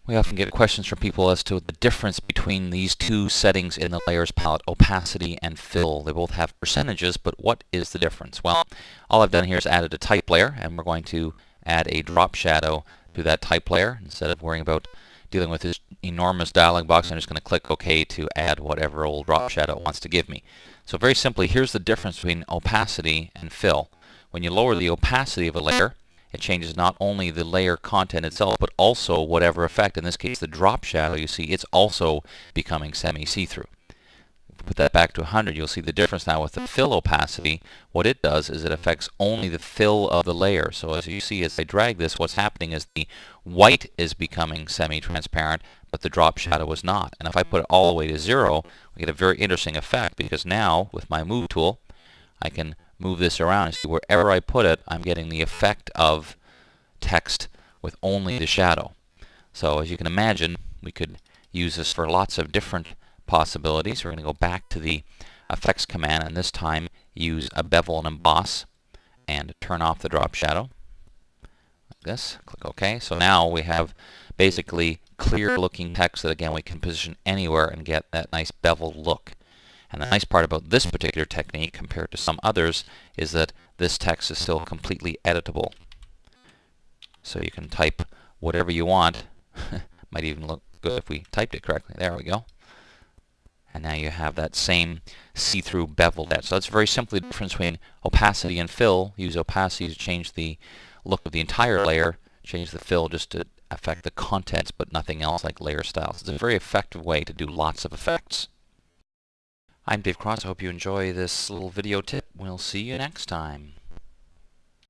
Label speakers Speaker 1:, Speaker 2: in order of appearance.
Speaker 1: We often get questions from people as to the difference between these two settings in the layers palette, opacity and fill. They both have percentages, but what is the difference? Well, all I've done here is added a type layer, and we're going to add a drop shadow to that type layer. Instead of worrying about dealing with this enormous dialog box, I'm just going to click OK to add whatever old drop shadow it wants to give me. So very simply, here's the difference between opacity and fill. When you lower the opacity of a layer, it changes not only the layer content itself, but also whatever effect, in this case the drop shadow, you see it's also becoming semi-see-through. Put that back to 100, you'll see the difference now with the fill opacity. What it does is it affects only the fill of the layer. So as you see, as I drag this, what's happening is the white is becoming semi-transparent, but the drop shadow is not. And if I put it all the way to 0, we get a very interesting effect, because now with my move tool, I can move this around and see wherever I put it, I'm getting the effect of text with only the shadow. So as you can imagine, we could use this for lots of different possibilities. We're going to go back to the effects command, and this time use a bevel and emboss and turn off the drop shadow like this. Click OK. So now we have basically clear looking text that again we can position anywhere and get that nice beveled look. And the nice part about this particular technique compared to some others is that this text is still completely editable. So you can type whatever you want. Might even look good if we typed it correctly. There we go. And now you have that same see-through beveled edge. So that's very simply the difference between opacity and fill. Use opacity to change the look of the entire layer. Change the fill just to affect the contents, but nothing else like layer styles. It's a very effective way to do lots of effects. I'm Dave Cross. I hope you enjoy this little video tip. We'll see you next time.